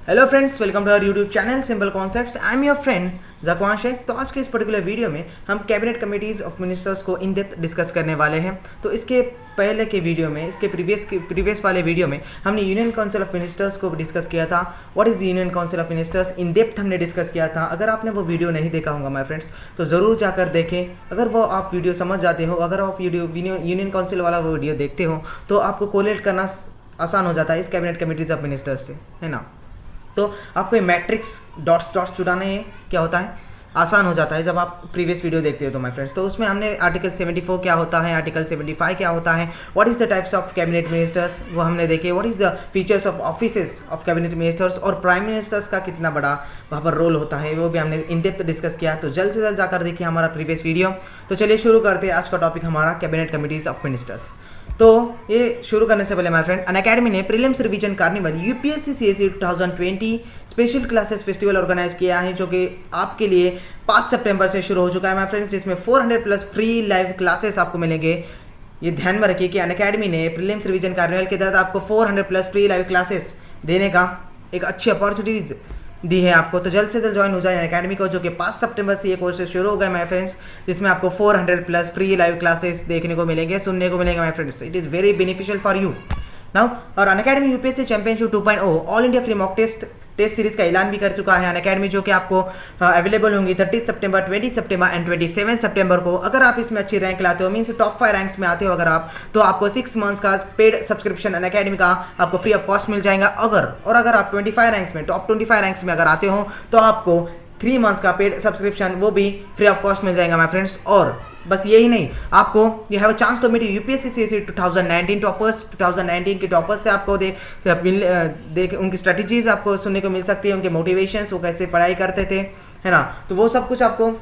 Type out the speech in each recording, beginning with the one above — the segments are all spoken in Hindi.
Hello friends, welcome to our YouTube channel simple concepts. I am your friend Zakwan Shaikh. तो आज के इस पर्टिकुलर वीडियो में हम कैबिनेट कमेटीज ऑफ मिनिस्टर्स को इन डेप्थ डिस्कस करने वाले हैं। तो इसके पहले के वीडियो में, इसके प्रीवियस वाले वीडियो में हमने यूनियन काउंसिल ऑफ मिनिस्टर्स को डिस्कस किया था। What is the union council of ministers in depth हमने डिस्कस किया था। अगर आपने वो वीडियो नहीं देखा होगा माय फ्रेंड्स, तो ज़रूर जाकर देखें। अगर वो आप वीडियो समझ जाते हो, अगर आप यूनियन काउंसिल वाला वो वीडियो देखते हो, तो आपको कोलेट करना आसान हो जाता है इस कैबिनेट कमेटीज ऑफ मिनिस्टर्स से, है ना। तो आपको ये मैट्रिक्स डॉट्स जुड़ाने क्या होता है, आसान हो जाता है जब आप प्रीवियस वीडियो देखते हो। तो माय फ्रेंड्स, तो उसमें हमने आर्टिकल 74 क्या होता है, आर्टिकल 75 क्या होता है, what is the types of cabinet ministers, वो हमने देखे। What is the features of offices of cabinet ministers, और प्राइम मिनिस्टर्स का कितना बड़ा वहाँ पर रोल होता है, वो भी हमने इन डेप्थ डिस्कस किया। तो जल्द से जल्द जाकर देखिए हमारा प्रीवियस वीडियो। तो चलिए शुरू करते हैं आज का टॉपिक हमारा कैबिनेट कमिटीज ऑफ मिनिस्टर्स। तो ये शुरू करने से पहले माय फ्रेंड, अनअकैडमी ने prelims revision carnival UPSC CSE 2020 special classes festival organise किया है, जो कि आपके लिए 5 सितंबर से शुरू हो चुका है माय फ्रेंड्स, जिसमें 400 प्लस फ्री लाइव क्लासेस आपको मिलेंगे। ये ध्यान में रखिए कि अनअकैडमी ने प्रीलिम्स रिवीजन कार्निवल के तहत आपको 400 प्लस फ्री लाइव क्लासेस देने का एक अच्छी अपॉर्चुनिटीज़ दी है आपको। तो जल्द से जल्द ज्वाइन हो जाए अकेडमी को, जो कि 5 सितंबर से ये कोर्सेज शुरू हो गए माय फ्रेंड्स, जिसमें आपको 400 प्लस फ्री लाइव क्लासेस देखने को मिलेंगे, सुनने को मिलेंगे my friends. It is very beneficial for you now. और Unacademy UPSC championship 2.0 all India free mock test series का ऐलान भी कर चुका है अनअकैडमी, जो कि आपको अवेलेबल होंगी 30 सितंबर, 20 सितंबर एंड 27 सितंबर को। अगर आप इसमें अच्छी रैंक लाते हो, मीन्स टॉप 5 रैंक्स में आते हो अगर आप, तो आपको 6 मंथ्स का पेड सब्सक्रिप्शन अनअकैडमी का आपको फ्री ऑफ कॉस्ट मिल जाएगा। अगर आप 25 रैंक्स में, टॉप 25 रैंक्स में अगर आते हो, तो आपको 3 मंथ्स का पेड सब्सक्रिप्शन वो भी फ्री ऑफ कॉस्ट मिल जाएगा माय फ्रेंड्स। और बस यही नहीं, आपको you have a chance to meet UPSC CSE 2019 toppers. 2019 के टॉपर्स से आपको देख उनकी स्ट्रेटजीज आपको सुनने को मिल सकती है, उनके मोटिवेशंस, वो कैसे पढ़ाई करते थे, है ना। तो वो सब कुछ आपको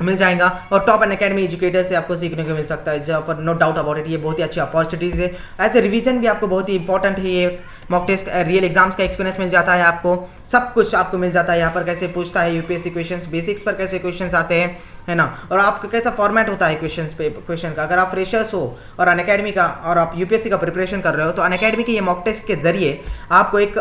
मिल जाएगा। और टॉप अनअकैडमी एजुकेटर से आपको सीखने को मिल सकता है, जहाँ पर नो डाउट अबाउट इट ये बहुत ही अच्छी अपॉर्चुनिटीज़ है। एज ए रिवीजन भी आपको बहुत ही इंपॉर्टेंट है ये मॉक टेस्ट, रियल एग्जाम्स का एक्सपीरियंस मिल जाता है आपको, सब कुछ आपको मिल जाता है यहाँ पर। कैसे पूछता है यूपीएससी क्वेश्चंस, बेसिक्स पर कैसे क्वेश्चंस आते हैं, है ना, और आपका कैसा फॉर्मेट होता है क्वेश्चन का। अगर आप फ्रेशर्स हो और अनअकैडमी का और आप यूपीएससी का प्रिपरेशन कर रहे हो, तो अनअकैडमी के ये मॉक टेस्ट के जरिए आपको एक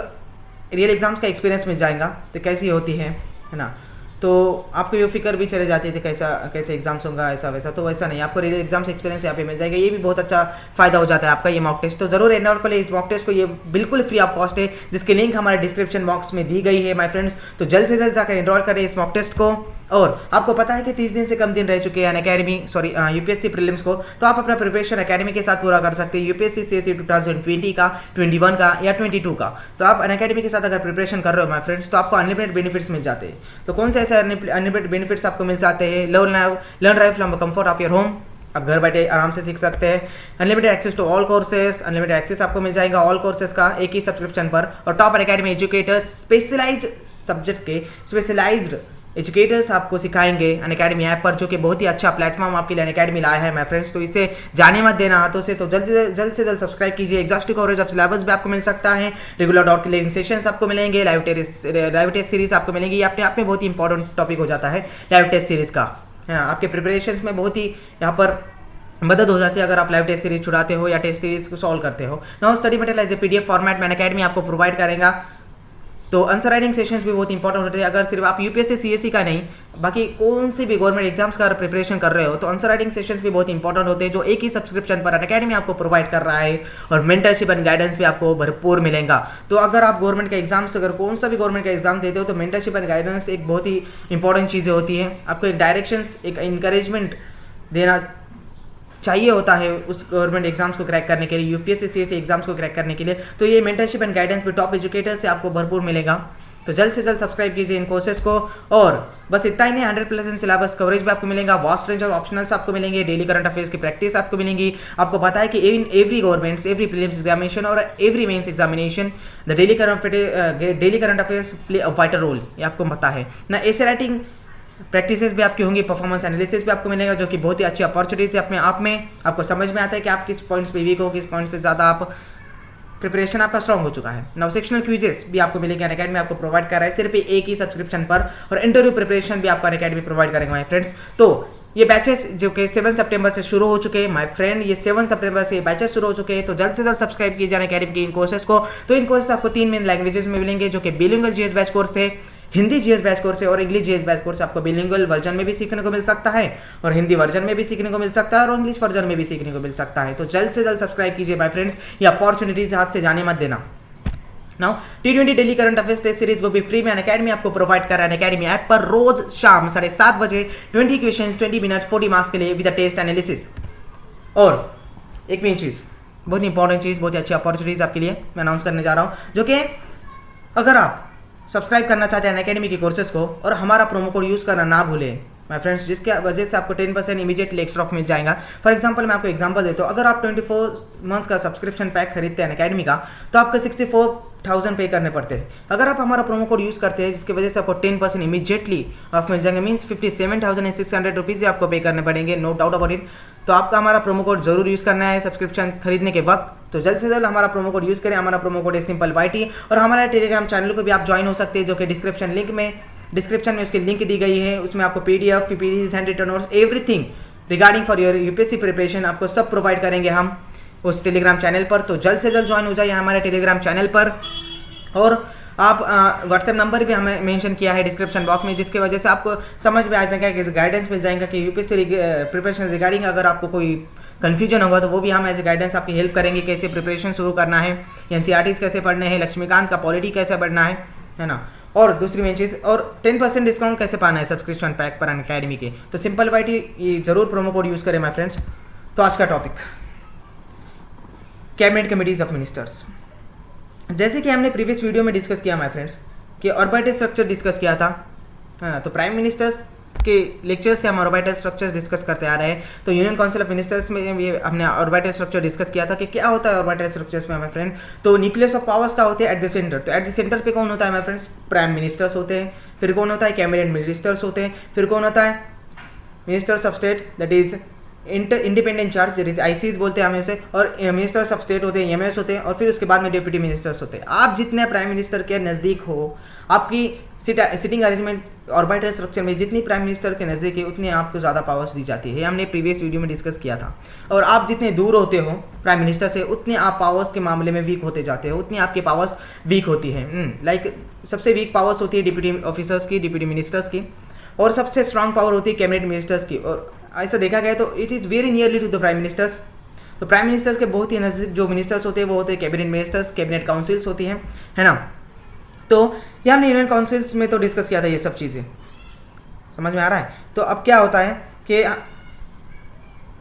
रियल एग्जाम्स का एक्सपीरियंस मिल जाएगा, तो कैसी होती है ना। तो आपको ये फिक्र भी चले जाती थी कैसे एग्जाम्स होगा, ऐसा वैसा। तो वैसा नहीं, आपको रियल एग्जाम्स एक्सपीरियंस यहाँ पे मिल जाएगा। ये भी बहुत अच्छा फायदा हो जाता है आपका ये मॉक टेस्ट। तो जरूर एनरोल कर ले इस मॉक टेस्ट को, ये बिल्कुल फ्री ऑफ कॉस्ट है, जिसकी लिंक हमारे डिस्क्रिप्शन बॉक्स में दी गई है माय फ्रेंड्स। तो जल्द से जल्द जाकर एनरोल करें इस मॉक टेस्ट को। और आपको पता है कि 30 दिन से कम दिन रह चुके हैं अनअकैडमी यूपीएससी प्रीलिम्स को, तो आप अपना प्रिपरेशन अकेडमी के साथ पूरा कर सकते हैं। यूपीएससी सीएसई 2020 का, 21 का या 22 का। तो आप अनअकैडमी के साथ अगर प्रिपरेशन कर रहे हो माय फ्रेंड्स, तो आपको अनलिमिटेड बेनिफिट्स मिल जाते हैं। तो कौन से ऐसे अनलिमिटेड बेनिफिट्स आपको मिल जाते हैं? Learn life from comfort of your home, आप घर बैठे आराम से सीख सकते हैं। Unlimited access to all courses, unlimited access आपको मिल जाएगा ऑल कोर्सेज का एक ही सब्सक्रिप्शन पर। और top Unacademy educators specialised subject के स्पेशलाइज्ड एजुकेटर्स आपको सिखाएंगे अनअकैडमी ऐप पर, जो कि बहुत ही अच्छा प्लेटफॉर्म आपके लिए अनअकैडमी लाया है माय फ्रेंड्स। तो इसे जाने मत देना हाथों से। तो जल्द से जल्द सब्सक्राइब कीजिए। एग्जॉस्टिव कवरेज ऑफ सिलेबस भी आपको मिल सकता है, रेगुलर डाउट क्लियरिंग सेशंस आपको मिलेंगे, लाइव टेस्ट सीरीज आपको मिलेंगी। ये अपने आप में बहुत ही इंपॉर्टेंट टॉपिक हो जाता है लाइव टेस्ट सीरीज का, है ना। आपके प्रिपरेशन में बहुत ही यहाँ पर मदद हो जाती है अगर आप लाइव टेस्ट सीरीज छुड़ाते हो या टेस्ट सीरीज को सॉल्व करते हो। Now study material as a PDF format में अनअकैडमी आपको प्रोवाइड करेगा। तो आंसर राइटिंग सेशंस भी बहुत इंपॉर्टेंट होते हैं। अगर सिर्फ आप यूपीएससी सीएसई का नहीं, बाकी कौन सी भी गवर्नमेंट एग्जाम्स का प्रिपरेशन कर रहे हो, तो आंसर राइटिंग सेशंस भी बहुत इंपॉर्टेंट होते हैं, जो एक ही सब्सक्रिप्शन पर अनअकैडमी आपको प्रोवाइड कर रहा है। और मेंटरशिप एंड गाइडेंस भी आपको भरपूर मिलेगा। तो अगर आप गवर्नमेंट का एग्जाम्स, अगर कौन सा भी गवर्नमेंट का एग्जाम देते हो, तो मेंटरशिप एंड गाइडेंस एक बहुत ही इंपॉर्टेंट चीज़ें होती हैं। आपको एक डायरेक्शंस, एक इंकरेजमेंट देना चाहिए होता है उस गवर्नमेंट एग्जाम्स को क्रैक करने के लिए, यूपीएससी सीएसई एग्जाम्स को क्रैक करने के लिए। तो ये मेंटरशिप एंड गाइडेंस भी टॉप एजुकेटर्स से आपको भरपूर मिलेगा। तो जल्द से जल्द सब्सक्राइब कीजिए इन कोर्सेज को। और बस इतना ही नहीं, 100% सिलेबस कवरेज भी आपको मिलेगा, वास्ट रेंज और ऑप्शनल्स आपको मिलेंगे, डेली करंट अफेयर्स की प्रैक्टिस आपको मिलेंगी। आपको पता है कि every governments, every prelims examination और every mains examination the daily current affairs play a vital role, ये आपको पता है ना। ऐसे राइटिंग प्रैक्टिसेस भी आपकी होंगी, परफॉर्मेंस एनालिसिस भी आपको मिलेगा, जो कि बहुत ही अच्छी अपॉर्चुनिटीज है अपने आप में। आपको समझ में आता है कि आप किस पॉइंट्स पे वीक हो, किस पॉइंट्स पे ज़्यादा आप प्रिपरेशन आपका स्ट्रॉन्ग हो चुका है। नव सेक्शनल क्विजेस भी आपको मिलेंगे अनअकैडमी आपको प्रोवाइड कर रहा है सिर्फ एक ही सब्सक्रिप्शन पर। और इंटरव्यू प्रिपरेशन भी आपको अनअकैडमी प्रोवाइड करेंगे माय फ्रेंड्स। तो ये बैचेस जो कि 7 सितंबर से शुरू हो चुके हैं माय फ्रेंड, ये 7 सितंबर से ये बैचेस शुरू हो चुके हैं। तो जल्द से जल्द सब्सक्राइब किए जाने अकेडमी के इन कोर्सेज को। तो इन कोर्सेज आपको 3 मेन लैंग्वेजेस में मिलेंगे, जो कि बिलिंगुअल जीएस बैच कोर्स है, हिंदी जीएस बैच कोर्स है और इंग्लिश जीएस बैच कोर्स आपको बिलिंगुअल वर्जन में भी सीखने को मिल सकता है और हिंदी वर्जन में भी सीखने को मिल सकता है और इंग्लिश वर्जन में भी सीखने को मिल सकता है। तो जल्द से जल्द सब्सक्राइब कीजिए माय फ्रेंड्स, ये अपॉर्चुनिटीज हाथ से जाने मत देना। Now T20 daily current affairs test series वो भी फ्री में अकेडमी आपको प्रोवाइड कर रहा है अकेडमी ऐप पर रोज शाम 7:30 बजे 20 क्वेश्चंस 20 मिनट 40 मार्क्स के लिए विद टेस्ट एनालिसिस। और एक मेन चीज़, बहुत इंपॉर्टेंट चीज़, बहुत ही अच्छी अपॉर्चुनिटीज आपके लिए मैं अनाउंस करने जा रहा हूँ, जो कि अगर आप सब्सक्राइब करना चाहते हैं अकेडमी के कोर्सेज को और हमारा प्रोमो कोड यूज़ करना ना भूलें माय फ्रेंड्स, जिसके वजह से आपको 10% इमीडिएटली एक्स्ट्रा ऑफ मिल जाएगा। फॉर एग्जांपल मैं आपको एग्जांपल देता हूँ, अगर आप 24 मंथ्स का सब्सक्रिप्शन पैक खरीदते हैं अकेडमी का तो आपको 64,000 पे करने पड़ते हैं। अगर आप हमारा प्रोमो कोड यूज़ करते हैं जिसकी वजह से आपको 10% इमीडिएटली ऑफ मिल जाएंगे, मीन्स 57,600 रुपीज़ आपको पे करने पड़ेंगे, नो डाउट अबाउट इट। तो आपका हमारा प्रोमो कोड जरूर यूज़ करना है सब्सक्रिप्शन खरीदने के वक्त। तो जल्द से जल्द हमारा प्रोमो कोड यूज़ करें। हमारा प्रोमो कोड है सिंपल YT और हमारे टेलीग्राम चैनल को भी आप ज्वाइन हो सकते हैं, जो कि डिस्क्रिप्शन में उसकी लिंक दी गई है। उसमें आपको PDF, PPTs, hand written notes, everything regarding for your UPSC preparation आपको सब प्रोवाइड करेंगे हम उस टेलीग्राम चैनल पर। तो जल्द से जल्द ज्वाइन हो जाइए हमारे टेलीग्राम चैनल पर। और आप व्हाट्सएप नंबर भी हमें मेंशन किया है डिस्क्रिप्शन बॉक्स में, जिसकी वजह से आपको समझ में आ जाएगा कि गाइडेंस मिल जाएगा कि UPSC प्रिपरेशन रिगार्डिंग अगर आपको कोई कन्फ्यूजन होगा तो वो भी हम एज ए गाइडेंस आपकी हेल्प करेंगे, कैसे प्रिपरेशन शुरू करना है, NCERTs कैसे पढ़ने हैं, लक्ष्मीकांत का पॉलिटी कैसे पढ़ना है ना। और दूसरी मेन चीज़, और 10% डिस्काउंट कैसे पाना है सब्सक्रिप्शन पैक पर अकेडमी के। तो सिंपल YT ये जरूर प्रोमो कोड यूज़ करें माय फ्रेंड्स। तो आज का topic cabinet committees of ministers. जैसे कि हमने प्रीवियस वीडियो में डिस्कस किया माय फ्रेंड्स कि ऑर्बिटल स्ट्रक्चर डिस्कस किया था, है ना। तो प्राइम मिनिस्टर्स के लेक्चर से हम ऑर्बिटल स्ट्रक्चर्स डिस्कस करते आ रहे हैं। तो यूनियन काउंसिल ऑफ मिनिस्टर्स में भी हमने ऑर्बिटल स्ट्रक्चर डिस्कस किया था कि क्या होता है ऑर्बिटल स्ट्रक्चर्स में हमारे फ्रेंड। तो न्यूक्लियस ऑफ पावर्स का होते हैं एट द सेंटर। तो एट द सेंटर पे कौन होता है हमारे फ्रेंड्स, प्राइम मिनिस्टर्स होते हैं। फिर कौन होता है, कैबिनेट मिनिस्टर्स होते हैं। फिर कौन होता है, ministers of state, that is independent charge ICs बोलते हैं हमें उसे। और मिनिस्टर्स ऑफ स्टेट होते हैं, MS होते हैं। और फिर उसके बाद में डिप्यूटी मिनिस्टर्स होते हैं। आप जितने प्राइम मिनिस्टर के नज़दीक हो, आपकी सिटिंग अरेंजमेंट ऑर्बिटल स्ट्रक्चर में जितनी प्राइम मिनिस्टर के नज़दीक है उतनी आपको ज़्यादा पावर्स दी जाती है। हमने प्रीवियस वीडियो में डिस्कस किया था। और आप जितने दूर होते हो प्राइम मिनिस्टर से उतने आप पावर्स के मामले में वीक होते जाते हो, उतनी आपकी पावर्स वीक होती है। लाइक सबसे वीक पावर्स होती है डिप्यूटी ऑफिसर्स की, डिप्यूटी मिनिस्टर्स की, और सबसे स्ट्रांग पावर होती है कैबिनेट मिनिस्टर्स की। और ऐसा देखा गया तो it is very nearly to the prime ministers. तो प्राइम मिनिस्टर्स के बहुत ही नज़दीक जो मिनिस्टर्स होते हैं वो होते हैं कैबिनेट मिनिस्टर्स, कैबिनेट काउंसिल्स होती हैं, है ना। तो ये हमने यूनियन काउंसिल्स में तो डिस्कस किया था, ये सब चीज़ें समझ में आ रहा है। तो अब क्या होता है कि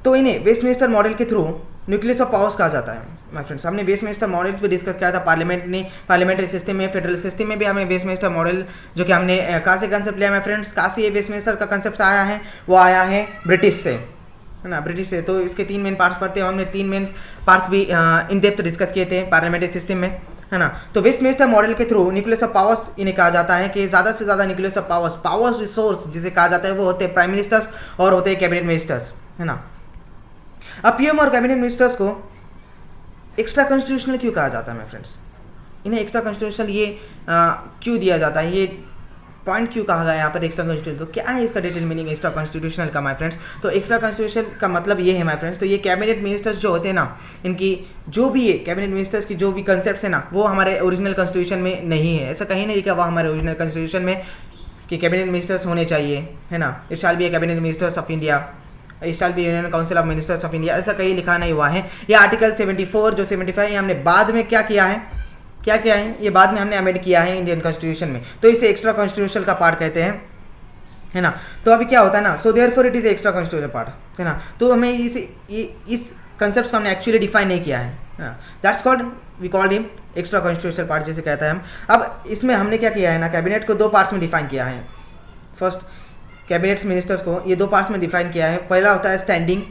तो इन्हें वेस्टमिनिस्टर मॉडल के थ्रू न्यूक्लियस ऑफ पावर्स कहा जाता है माय फ्रेंड्स। हमने वेस्टमिनिस्टर मॉडल्स भी डिस्कस किया था पार्लियामेंट्री सिस्टम में, फेडरल सिस्टम में भी हमने वेस्टमिनिस्टर मॉडल जो कि हमने कहाँ से कंसेप्ट लिया माय फ्रेंड्स, कहाँ से ये वेस्टमिनिस्टर का कंसेप्ट आया है, वो आया है ब्रिटिश से, है ना, ब्रिटिश से। तो इसके 3 मेन पार्ट्स पढ़ते हैं, हमने 3 मेन पार्ट्स भी इन डेप्थ डिस्कस किए थे पार्लियामेंट्री सिस्टम में, है ना। तो वेस्टमिनिस्टर मॉडल के थ्रू न्यूक्लियस ऑफ पावर्स इन्हें कहा जाता है कि ज़्यादा से ज़्यादा न्यूक्लियस ऑफ पावर्स रिसोर्स जिसे कहा जाता है वो होते हैं प्राइम मिनिस्टर्स और होते हैं कैबिनेट मिनिस्टर्स, है ना। अब PM और कैबिनेट मिनिस्टर्स को एक्स्ट्रा कॉन्स्टिट्यूशनल क्यों कहा जाता है माय फ्रेंड्स, इन्हें एक्स्ट्रा कॉन्स्टिट्यूशनल ये क्यों दिया जाता है, ये पॉइंट क्यों कहा गया यहाँ पर एक्स्ट्रा कॉन्स्टिट्यूशनल। तो क्या है इसका डिटेल मीनिंग एक्स्ट्रा कॉन्स्टिट्यूशनल का माय फ्रेंड्स। तो एक्स्ट्रा कॉन्स्टिट्यूशनल का मतलब ये है माय फ्रेंड्स, तो ये कैबिनेट मिनिस्टर्स जो होते हैं ना, इनकी जो भी है कैबिनेट मिनिस्टर्स की जो भी कंसेप्ट है ना, वो हमारे ओरिजिनल कॉन्स्टिट्यूशन में नहीं है। ऐसा कहीं नहीं लिखा हुआ हमारे ओरिजिनल कॉन्स्टिट्यूशन में कि कैबिनेट मिनिस्टर्स होने चाहिए, है ना। It shall be A cabinet ministers of India, it shall be union council of ministers of India, ऐसा कहीं लिखा नहीं हुआ है। ये आर्टिकल 74 जो 75 हमने बाद में क्या किया है, ये बाद में हमने अमेंड किया है इंडियन कॉन्स्टिट्यूशन में। तो इसे एक्स्ट्रा कॉन्स्टिट्यूशनल का पार्ट कहते हैं, है ना। तो अभी क्या होता है ना, so therefore it is extra constitutional part, है ना। तो हमें इस कंसेप्ट को हमने एक्चुअली डिफाइन नहीं किया है, that's called we called him extra constitutional part जिसे कहता है हम। अब इसमें हमने क्या किया है ना, कैबिनेट को 2 पार्ट्स में डिफाइन किया है। फर्स्ट कैबिनेट्स मिनिस्टर्स को ये 2 पार्ट्स में डिफाइन किया है। पहला होता है स्टैंडिंग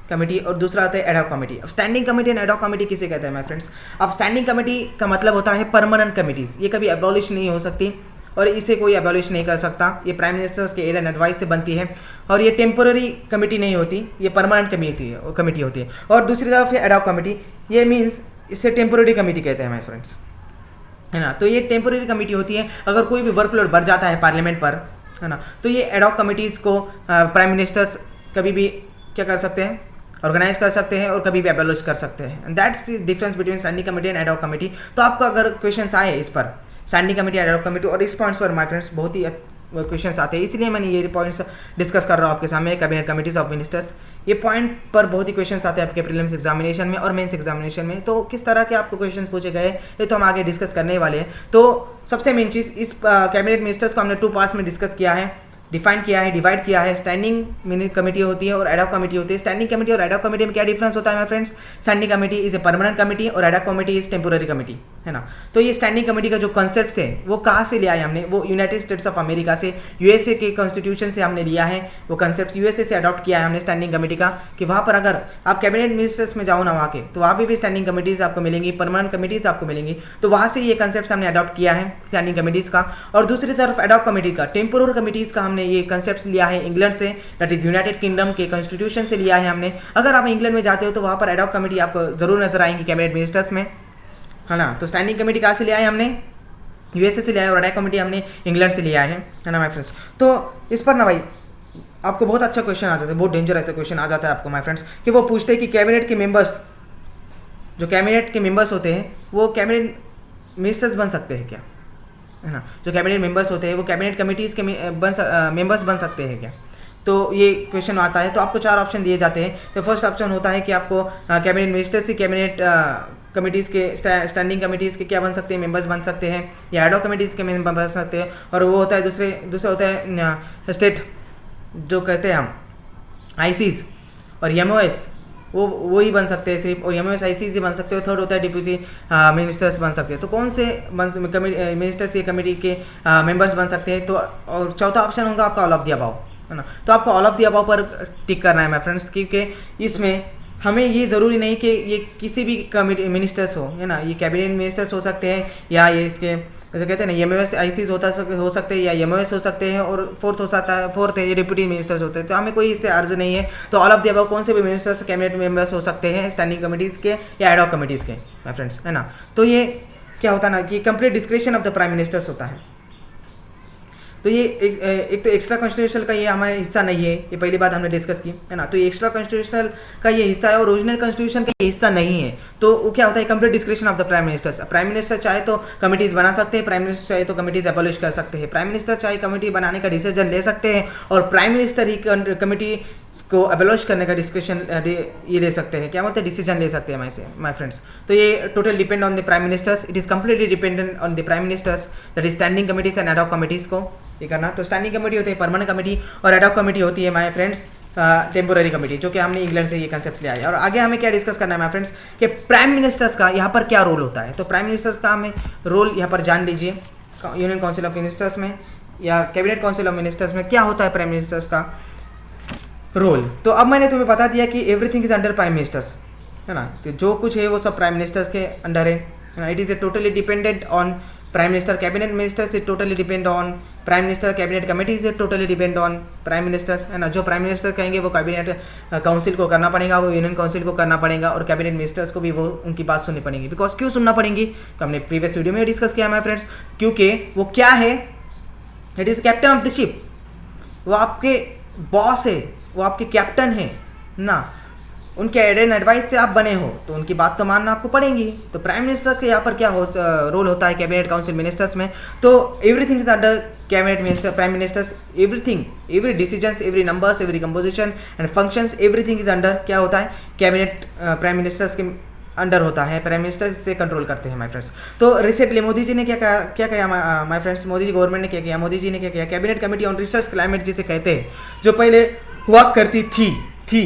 कमेटी और दूसरा होता है एडहॉक कमेटी। अब standing committee and ad hoc committee किसे कहते हैं माय फ्रेंड्स। अब स्टैंडिंग कमेटी का मतलब होता है परमानेंट कमेटीज, ये कभी एबॉलिश नहीं हो सकती और इसे कोई एबॉलिश नहीं कर सकता। ये प्राइम मिनिस्टर्स के एड एंड एडवाइस से बनती है और ये टेम्पोररी कमेटी नहीं होती, ये परमानेंट कमेटी होती है। और दूसरी तरफ है एडहॉक कमेटी, ये मीन्स इसे टेम्पोररी कमेटी कहते हैं माय फ्रेंड्स, है ना। तो ये टेम्पोररी कमेटी होती है, अगर कोई भी वर्कलोड बढ़ जाता है पार्लियामेंट पर, है ना, तो ये एडहॉक कमिटीज़ को प्राइम मिनिस्टर्स कभी भी क्या कर सकते हैं, ऑर्गेनाइज कर सकते हैं और कभी भी एबॉलिश कर सकते हैं। And that's the difference between standing committee and ad hoc committee. तो आपको अगर क्वेश्चंस आए इस पर स्टैंडिंग कमेटी एडहॉक कमेटी और इस पॉइंट्स पर माय फ्रेंड्स बहुत ही क्वेश्चंस आते हैं, इसलिए मैंने ये पॉइंट्स डिस्कस कर रहा हूँ आपके सामने। कैबिनेट कमिटीज ऑफ मिनिस्टर्स, ये पॉइंट पर बहुत ही क्वेश्चंस आते हैं आपके प्रीलिम्स एग्जामिनेशन में और मेंस एग्जामिनेशन में। तो किस तरह के आपको क्वेश्चंस पूछे गए ये तो हम आगे डिस्कस करने वाले हैं। तो सबसे मेन चीज़, इस कैबिनेट मिनिस्टर्स को हमने 2 पार्ट्स में डिस्कस किया है, डिफाइन किया है, डिवाइड किया है। स्टैंडिंग कमेटी होती है और एडहॉक कमेटी होती है। स्टैंडिंग कमेटी और एडहॉक कमेटी में क्या डिफरेंस होता है my friends? Standing committee is a permanent committee और ad hoc committee is temporary committee, है ना। तो ये स्टैंडिंग कमेटी का जो कॉन्सेप्ट है वो कहाँ से लिया है हमने? वो यूनाइटेड स्टेट्स ऑफ अमेरिका से, यूएसए के कॉन्स्टिट्यूशन से हमने लिया है। वो कॉन्सेप्ट यूएसए से अडॉप्ट किया है हमने स्टैंडिंग कमेटी का, कि वहाँ पर अगर आप कैबिनेट मिनिस्टर्स में जाओ ना वहाँ के, तो वहाँ पे भी स्टैंडिंग कमेटीज आपको मिलेंगी, परमानेंट कमेटीज आपको मिलेंगी। तो वहाँ से ये कॉन्सेप्ट हमने अडॉप्ट किया है स्टैंडिंग कमेटीज का। और दूसरी तरफ एडहॉक कमेटी का, टेम्पोररी कमेटीज का हमने ये कॉन्सेप्ट लिया है इंग्लैंड से, दैट इज यूनाइटेड किंगडम के कॉन्स्टिट्यूशन से लिया है हमने। अगर आप इंग्लैंड में जाते हो तो वहाँ पर एडहॉक कमेटी आपको जरूर नजर आएंगी कैबिनेट मिनिस्टर्स में, है ना। तो स्टैंडिंग कमेटी कहाँ से लिया है हमने? यूएसए से लिया है और एडहॉक कमेटी हमने इंग्लैंड से लिया है ना माय फ्रेंड्स। तो इस पर ना भाई आपको बहुत अच्छा क्वेश्चन आ जाता है, बहुत डेंजर ऐसा क्वेश्चन आ जाता है आपको माय फ्रेंड्स, कि वो पूछते हैं कि कैबिनेट के मेंबर्स, जो कैबिनेट के मेंबर्स होते हैं वो कैबिनेट मिनिस्टर्स बन सकते हैं क्या, है ना। जो कैबिनेट मेंबर्स होते हैं वो कैबिनेट कमेटीज़ के मेंबर्स बन सकते हैं क्या? तो ये क्वेश्चन आता है। तो आपको 4 ऑप्शन दिए जाते हैं। तो फर्स्ट ऑप्शन होता है कि आपको कैबिनेट मिनिस्टर्स ही कैबिनेट कमेटीज़ के, स्टैंडिंग कमेटीज़ के क्या बन सकते हैं, मेंबर्स बन सकते हैं, या एडहॉक कमेटीज़ के मेंबर बन सकते हैं। और वो होता है दूसरे होता है स्टेट, जो कहते हैं हम आईसीज और एमओएस, वो ही बन सकते हैं सिर्फ, और एमओएस आईसीज ही बन सकते हो। थर्ड होता है डिप्यूटी मिनिस्टर्स बन सकते हैं। तो कौन से मिनिस्टर्स ये कमेटी के मेंबर्स बन सकते हैं? तो और चौथा ऑप्शन होगा आपका ऑल ऑफ द अबव, है ना। तो आपको ऑल ऑफ द अबव पर टिक करना है माय फ्रेंड्स, क्योंकि इसमें हमें ये ज़रूरी नहीं कि ये किसी भी कमेटी मिनिस्टर्स हो, है ना। ये कैबिनेट मिनिस्टर्स हो सकते हैं, या ये इसके जैसे कहते हैं ना एमओएस आईसीज हो सकते हैं, या एमओएस हो सकते हैं, और फोर्थ है ये डिप्यूटी मिनिस्टर्स होते हैं। तो हमें कोई इससे अर्ज नहीं है। तो ऑल ऑफ द अबव कौन से भी मिनिस्टर्स कैबिनेट मेंबर्स हो सकते हैं, स्टैंडिंग कमेटीज़ के या एडहॉक कमेटीज़ के माय फ्रेंड्स, है ना। तो ये क्या होता है ना कि complete description of the prime ministers होता है। तो ये एक तो एक्स्ट्रा कॉन्स्टिट्यूशनल का ये हमारा हिस्सा नहीं है, ये पहली बात हमने डिस्कस की, है ना। तो ये एक्स्ट्रा कॉन्स्टिट्यूशनल का ये हिस्सा है और ओरिजिनल कॉन्स्टिट्यूशन का ये हिस्सा नहीं है। तो वो क्या होता है? Complete description of the prime ministers. Prime minister चाहे तो कमिटीज बना सकते हैं, प्राइम मिनिस्टर चाहे तो कमिटीज एबॉलिश कर सकते हैं, प्राइम मिनिस्टर चाहे कमेटी बनाने का डिसीजन ले सकते हैं, और प्राइम मिनिस्टर ही कमेटी को एबॉलिश करने का डिस्कशन ये ले सकते हैं, क्या बोलते हैं, डिसीजन ले सकते हैं माय फ्रेंड्स। तो ये total depend on the prime ministers, it is completely dependent on the prime ministers, that is standing committees and ad hoc committees को ये करना। तो स्टैंडिंग कमेटी होती है परमानेंट कमेटी, और एडहॉक कमेटी होती है माय फ्रेंड्स टेम्पोररी कमेटी, जो कि हमने इंग्लैंड से ये कंसेप्ट लिया है। और आगे हमें क्या डिस्कस करना है माय फ्रेंड्स, कि प्राइम मिनिस्टर्स का यहाँ पर क्या रोल होता है। तो प्राइम मिनिस्टर्स का हमें रोल यहाँ पर जान लीजिए। यूनियन काउंसिल ऑफ मिनिस्टर्स में या कैबिनेट काउंसिल ऑफ मिनिस्टर्स में क्या होता है प्राइम मिनिस्टर्स का रोल। तो अब मैंने तुम्हें बता दिया कि everything is under prime ministers, है ना। तो जो कुछ है वो सब प्राइम मिनिस्टर्स के अंडर है ना। It is a totally dependent on prime minister, cabinet ministers is totally depend on prime minister, cabinet committees is totally depend on prime ministers, है ना। जो प्राइम मिनिस्टर कहेंगे वो कैबिनेट काउंसिल को करना पड़ेगा, वो यूनियन काउंसिल को करना पड़ेगा, और कैबिनेट मिनिस्टर्स को भी वो उनकी बात सुननी पड़ेगी। बिकॉज क्यों सुनना पड़ेगी, तो हमने प्रीवियस वीडियो में डिस्कस किया माय फ्रेंड्स, क्योंकि वो क्या है, it is captain of the ship, वो आपके बॉस है, वो आपके कैप्टन है ना। उनके एडवाइस से आप बने हो तो उनकी बात तो मानना आपको पड़ेगी। तो प्राइम मिनिस्टर के यहाँ पर क्या रोल होता है कैबिनेट काउंसिल मिनिस्टर्स में, तो everything is under cabinet minister, prime ministers, everything, every decisions, every numbers, every composition and functions, everything is under क्या होता है, कैबिनेट प्राइम मिनिस्टर्स के अंडर होता है। प्राइम मिनिस्टर इससे कंट्रोल करते हैं माय फ्रेंड्स। तो रिसेंटली मोदी जी ने क्या किया my friends, Modi ji government ने क्या किया, मोदी जी ने क्या किया, cabinet committee on research climate जिसे कहते हैं, जो पहले हुआ करती थी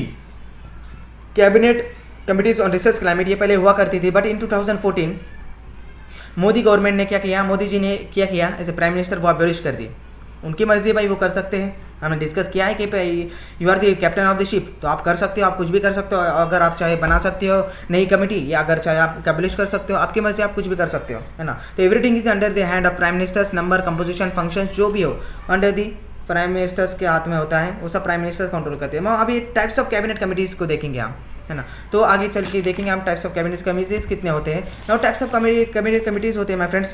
cabinet committees on research climate, ये पहले हुआ करती थी, बट इन 2014 मोदी गवर्नमेंट ने क्या किया, मोदी जी ने क्या किया, एज ए प्राइम मिनिस्टर वो अबॉलिश कर दी। उनकी मर्जी भाई, वो कर सकते हैं। हमने डिस्कस किया है कि you are the captain of the ship, तो आप कर सकते हो, आप कुछ भी कर सकते हो। अगर आप चाहे बना सकते हो नई कमेटी, या अगर चाहे आप एबॉलिश कर सकते हो, आपकी मर्जी, आप कुछ भी कर सकते हो, है ना। तो everything is under the hand of prime ministers, number, composition, functions जो भी हो अंडर दी प्राइम मिनिस्टर्स के हाथ में होता है, वो सब प्राइम मिनिस्टर कंट्रोल करते हैं। अभी टाइप्स ऑफ कैबिनेट कमिटीज़ को देखेंगे हम, है ना। तो आगे चल के देखेंगे हम टाइप्स ऑफ कैबिनेट कमिटीज़ कितने होते हैं। Now types of cabinet committees होते हैं माय फ्रेंड्स,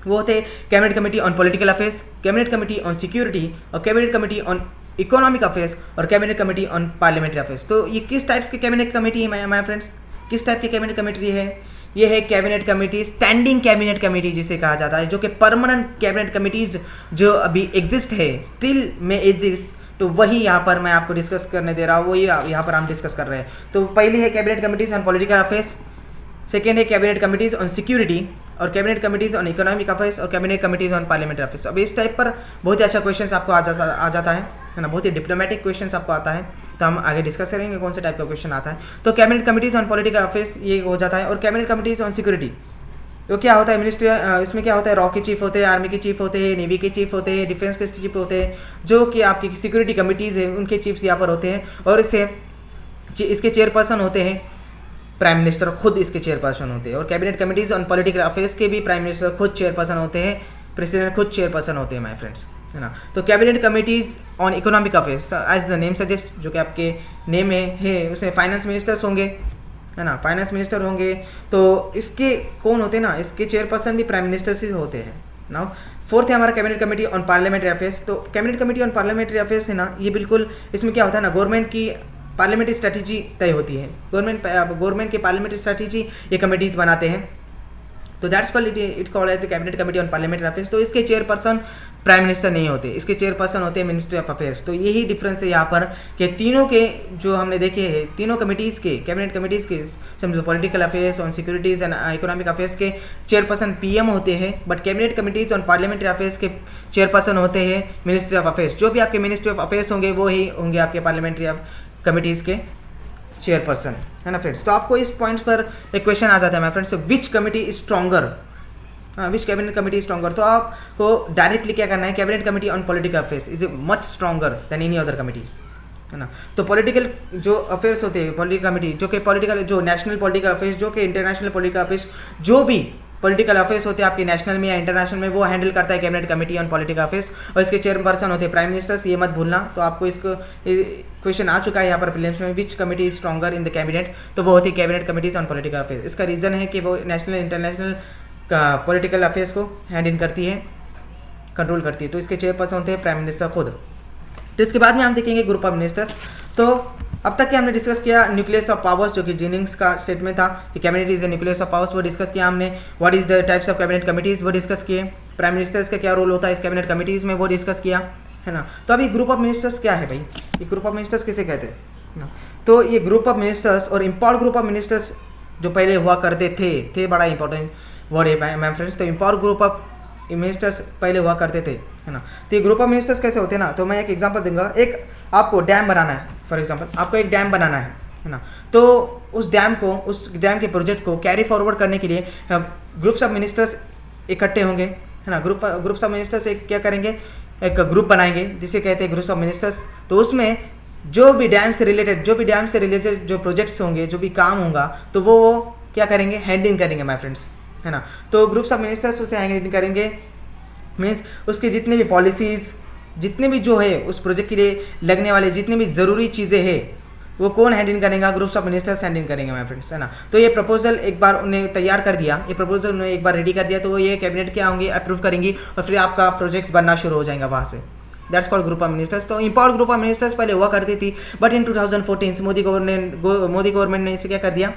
वो होते हैं cabinet committee on political affairs, cabinet committee on security, और cabinet committee on economic affairs और cabinet committee on parliamentary affairs. तो ये किस टाइप्स की कैबिनेट कमेटी है माय फ्रेंड्स, किस टाइप की कैबिनेट कमेटी है? ये है cabinet committee, standing cabinet committee जिसे कहा जाता है, जो कि परमानेंट कैबिनेट कमेटीज जो अभी एग्जिस्ट है, स्टिल में एग्जिस्ट, तो वही यहाँ पर मैं आपको डिस्कस करने दे रहा हूँ, वही यहाँ पर हम डिस्कस कर रहे हैं। तो पहली है cabinet committees on political affairs, second है कैबिनेट कमेटीज ऑन सिक्योरिटी, और cabinet committees on economic affairs, और cabinet committees on parliamentary affairs. अब इस टाइप पर बहुत ही अच्छा क्वेश्चन आपको आ जाता है ना, बहुत ही डिप्लोमेटिक क्वेश्चन आपको आता है। तो हम आगे डिस्कस करेंगे कौन से टाइप का क्वेश्चन आता है। तो cabinet committees on political affairs ये हो जाता है, और कैबिनेट कमेटीज ऑन सिक्योरिटी तो क्या होता है, मिनिस्ट्री इसमें क्या होता है, रॉ के चीफ होते हैं, आर्मी के चीफ होते हैं, नेवी के चीफ होते हैं, डिफेंस के चीफ होते हैं, जो कि आपकी सिक्योरिटी कमिटीज़ हैं उनके चीफ्स यहाँ पर होते हैं। और इसके चेयरपर्सन होते हैं प्राइम मिनिस्टर, खुद इसके चेयरपर्सन होते हैं। और cabinet committees on political affairs के भी प्राइम मिनिस्टर खुद चेयरपर्सन होते हैं, प्रेसिडेंट खुद चेयरपर्सन होते हैं माय फ्रेंड्स, है ना। तो cabinet committees on economic affairs as the name suggest, जो कि आपके नेम है उसमें फाइनेंस मिनिस्टर्स होंगे, है ना, फाइनेंस मिनिस्टर होंगे। तो इसके कौन होते हैं ना, इसके चेयरपर्सन भी प्राइम मिनिस्टर से होते हैं ना। फोर्थ है हमारा cabinet committee on parliamentary affairs. तो cabinet committee on parliamentary affairs है ना, ये बिल्कुल इसमें क्या होता है ना, गवर्नमेंट की पार्लियामेंट्री स्ट्रैटेजी तय होती है, गवर्नमेंट की पार्लियामेंट्री स्ट्रैटेजी ये कमेटीज बनाते हैं। तो that's called it's called as cabinet committee on parliamentary affairs. तो इसके चेयरपर्सन प्राइम मिनिस्टर नहीं होते, इसके चेयरपर्सन होते हैं मिनिस्ट्री ऑफ अफेयर्स। तो यही डिफरेंस है यहाँ पर कि तीनों के जो हमने देखे हैं, तीनों कमिटीज़ के कैबिनेट कमिटीज़ के समझो political affairs on securities and economic affairs के चेयरपर्सन पीएम होते हैं, but cabinet committees on parliamentary affairs के चेयरपर्सन होते हैं मिनिस्ट्री ऑफ अफेयर्स। जो भी आपके मिनिस्ट्री ऑफ अफेयर्स होंगे वो ही होंगे आपके पार्लियामेंट्री कमिटीज़ के चेयरपर्सन, है ना फ्रेंड्स। तो आपको इस पॉइंट पर एक क्वेश्चन आ जाता है my friends, which committee is stronger, which cabinet committee stronger. तो आपको डायरेक्टली क्या करना है, cabinet committee on political affairs is much stronger than any other committees, है ना। तो पॉलिटिकल जो अफेयर्स होते हैं, पॉलिटिकल कमिटी जो कि पॉलिटिकल जो नेशनल पॉलिटिकल अफेयर्स, जो कि इंटरनेशनल पॉलिटिकल अफेयर्स, जो भी पॉलिटिकल अफेयर्स होते हैं आपके नेशनल में या इंटरनेशनल में, वो हैंडल करता है cabinet committee on political affairs. और इसके चेयरपर्सन होते हैं प्राइम मिनिस्टर्स, ये मत भूलना। तो आपको इसको क्वेश्चन आ चुका है यहाँ पर प्रीलिम्स में, विच committee is stronger in the cabinet, तो वो होती है cabinet committees on political affairs. इसका रीजन है कि वो नेशनल इंटरनेशनल पॉलिटिकल अफेयर्स को हैंडल करती है, कंट्रोल करती है। तो इसके चेयरपर्सन होते हैं प्राइम मिनिस्टर खुद। तो इसके बाद में हम देखेंगे ग्रुप ऑफ मिनिस्टर्स। तो अब तक के हमने डिस्कस किया न्यूक्लियस ऑफ पावर्स, जो कि जेनिंग्स का स्टेटमेंट था कि cabinet is a nucleus of powers, वो डिस्कस किया हमने। What is the types of cabinet committees, वो डिस्कस किए। प्राइम मिनिस्टर्स का क्या रोल होता है इस कैबिनेट कमिटीज में, वो डिस्कस किया, है ना। तो अभी ग्रुप ऑफ मिनिस्टर्स क्या है भाई, ये ग्रुप ऑफ मिनिस्टर्स किसे कहते हैं ना। तो ये ग्रुप ऑफ मिनिस्टर्स और इम्पावर ग्रुप ऑफ मिनिस्टर्स जो पहले हुआ करते थे बड़ा इंपॉर्टेंट वर्ड है मैम फ्रेंड्स। तो इम्पावर ग्रुप ऑफ मिनिस्टर्स पहले हुआ करते थे, है ना। तो ये ग्रुप ऑफ मिनिस्टर्स कैसे होते हैं ना, तो मैं एक एग्जांपल दूंगा। एक आपको डैम बनाना है, फॉर एग्जांपल आपको एक डैम बनाना है ना। तो उस डैम के प्रोजेक्ट को कैरी फॉरवर्ड करने के लिए ग्रुप्स ऑफ मिनिस्टर्स इकट्ठे होंगे, है ना। ग्रुप्स ऑफ मिनिस्टर्स एक क्या करेंगे, एक ग्रुप बनाएंगे जिसे कहते हैं ग्रुप्स ऑफ मिनिस्टर्स। तो उसमें जो भी डैम से रिलेटेड जो प्रोजेक्ट्स होंगे, जो भी काम होगा, तो वो क्या करेंगे, हैंडलिंग करेंगे माय फ्रेंड्स, है ना। तो ग्रुप्स ऑफ मिनिस्टर्स उसे हैंडलिंग करेंगे, मीन्स उसकी जितने भी पॉलिसीज़, जितने भी जो है उस प्रोजेक्ट के लिए लगने वाले जितनी भी ज़रूरी चीज़ें हैं, वो कौन हैंडल करेगा, ग्रुप्स ऑफ मिनिस्टर्स हैंडल करेंगे माय फ्रेंड्स, है ना। तो ये प्रपोजल एक बार उन्हें तैयार कर दिया, ये प्रपोजल उन्हें एक बार रेडी कर दिया, तो ये कैबिनेट क्या होंगे, अप्रूव करेंगी, और फिर आपका प्रोजेक्ट बनना शुरू हो जाएगा वहाँ से। That's called group of ministers. तो इम्पावर ग्रुप ऑफ मिनिस्टर्स पहले हुआ करती थी, बट इन 2014 मोदी गवर्नमेंट ने इसे क्या कर दिया,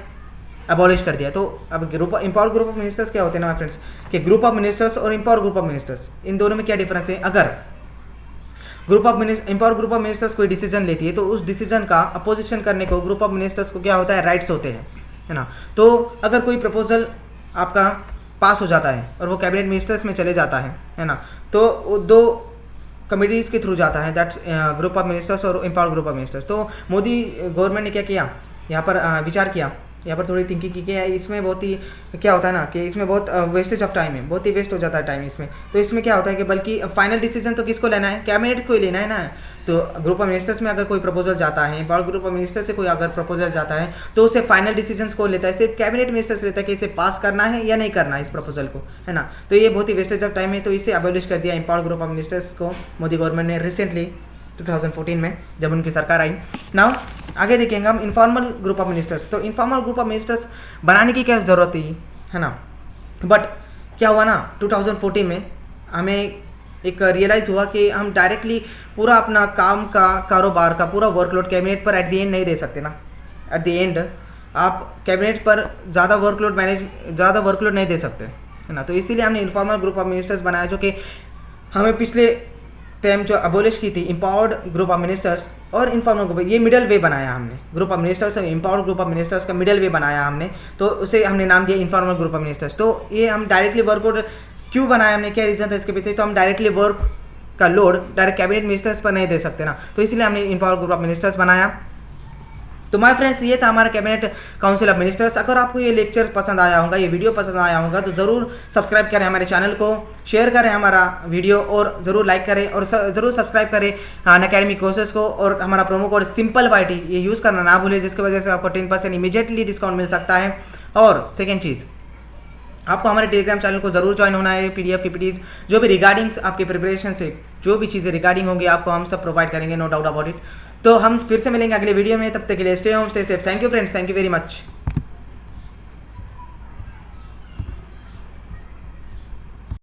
अबॉलिश कर दिया। तो अब इम्पावर ग्रुप ऑफ मिनिस्टर्स क्या होते हैं ना फ्रेंड्स, कि ग्रुप ऑफ मिनिस्टर्स और इम्पावर ग्रुप ऑफ मिनिस्टर्स, इन दोनों में क्या डिफरेंस है। अगर इम्पावर ग्रुप ऑफ मिनिस्टर्स कोई डिसीजन लेती है, तो उस डिसीजन का अपोजिशन करने को ग्रुप ऑफ मिनिस्टर्स को क्या होता है, राइट्स होते हैं, है ना। तो अगर कोई प्रपोजल आपका पास हो जाता है और वो कैबिनेट मिनिस्टर्स में चले जाता है ना, तो दो कमिटीज़ के थ्रू जाता है, दैट्स ग्रुप ऑफ मिनिस्टर्स और इम्पावर ग्रुप ऑफ मिनिस्टर्स। तो मोदी गवर्नमेंट ने क्या किया, यहाँ पर विचार किया, यहाँ पर थोड़ी थिंकिंग की है। इसमें बहुत ही क्या होता है ना, कि इसमें बहुत वेस्टेज ऑफ टाइम है, बहुत ही वेस्ट हो जाता है टाइम इसमें। तो इसमें क्या होता है कि बल्कि फाइनल डिसीजन तो किसको लेना है, कैबिनेट को ही लेना है ना। तो ग्रुप ऑफ मिनिस्टर्स में अगर कोई प्रपोजल जाता है, बड़ा ग्रुप ऑफ मिनिस्टर से कोई अगर प्रपोजल जाता है, तो उसे फाइनल डिसीजन को लेता है, सिर्फ कैबिनेट मिनिस्टर्स लेता है कि इसे पास करना है या नहीं करना है इस प्रपोजल को, है ना। तो ये बहुत ही वेस्टेज ऑफ टाइम है, तो इसे अबॉलिश कर दिया इम्पावर ग्रुप ऑफ मिनिस्टर्स को मोदी गवर्नमेंट ने रिसेंटली 2014 में, जब उनकी सरकार आई। नाउ आगे देखेंगे हम इनफॉर्मल ग्रुप ऑफ मिनिस्टर्स। तो इनफॉर्मल ग्रुप ऑफ मिनिस्टर्स बनाने की क्या ज़रूरत थी, है ना। बट क्या हुआ ना, 2014 में हमें एक रियलाइज़ हुआ कि हम डायरेक्टली पूरा अपना काम का कारोबार का पूरा वर्कलोड कैबिनेट पर एट द एंड नहीं दे सकते ना। एट द एंड आप कैबिनेट पर ज़्यादा वर्कलोड नहीं दे सकते, है ना। तो इसीलिए हमने इनफॉर्मल ग्रुप ऑफ मिनिस्टर्स बनाया, जो कि हमें पिछले टाइम जो अबोलिश की थी इम्पावर्ड ग्रुप ऑफ मिनिस्टर्स और इनफॉर्मल ग्रुप, ये मिडल वे बनाया हमने। ग्रुप ऑफ मिनिस्टर्स और इम्पावर्ड ग्रुप ऑफ मिनिस्टर्स का मिडल वे बनाया हमने, तो उसे हमने नाम दिया इनफॉर्मल ग्रुप ऑफ मिनिस्टर्स। तो ये हम डायरेक्टली वर्कलोड क्यों बनाया हमने, क्या रीज़न था इसके पीछे, तो हम डायरेक्टली वर्क का लोड डायरेक्ट कैबिनेट मिनिस्टर्स पर नहीं दे सकते ना, तो इसलिए हमने इम्पावर्ड ग्रुप ऑफ मिनिस्टर्स बनाया। तो माय फ्रेंड्स, ये था हमारा कैबिनेट काउंसिल ऑफ मिनिस्टर्स। अगर आपको ये लेक्चर पसंद आया होगा, ये वीडियो पसंद आया होगा, तो ज़रूर सब्सक्राइब करें हमारे चैनल को, शेयर करें हमारा वीडियो और ज़रूर लाइक करें और ज़रूर सब्सक्राइब करें अनअकैडमी कोर्सेज को। और हमारा प्रोमो कोड सिंपल YT ये यूज़ करना ना भूलें, जिसकी वजह से आपको 10% इमीडिएटली डिस्काउंट मिल सकता है। और सेकेंड चीज़, आपको हमारे टेलीग्राम चैनल को ज़रूर ज्वाइन होना है। PDF PPTs जो भी रिगार्डिंग्स आपके प्रिपरेशन से जो भी चीज़ें रिगार्डिंग होंगी आपको हम सब प्रोवाइड करेंगे, नो डाउट अबाउट इट। तो हम फिर से मिलेंगे अगले वीडियो में, तब तक के लिए stay home stay safe. Thank you friends, thank you very much.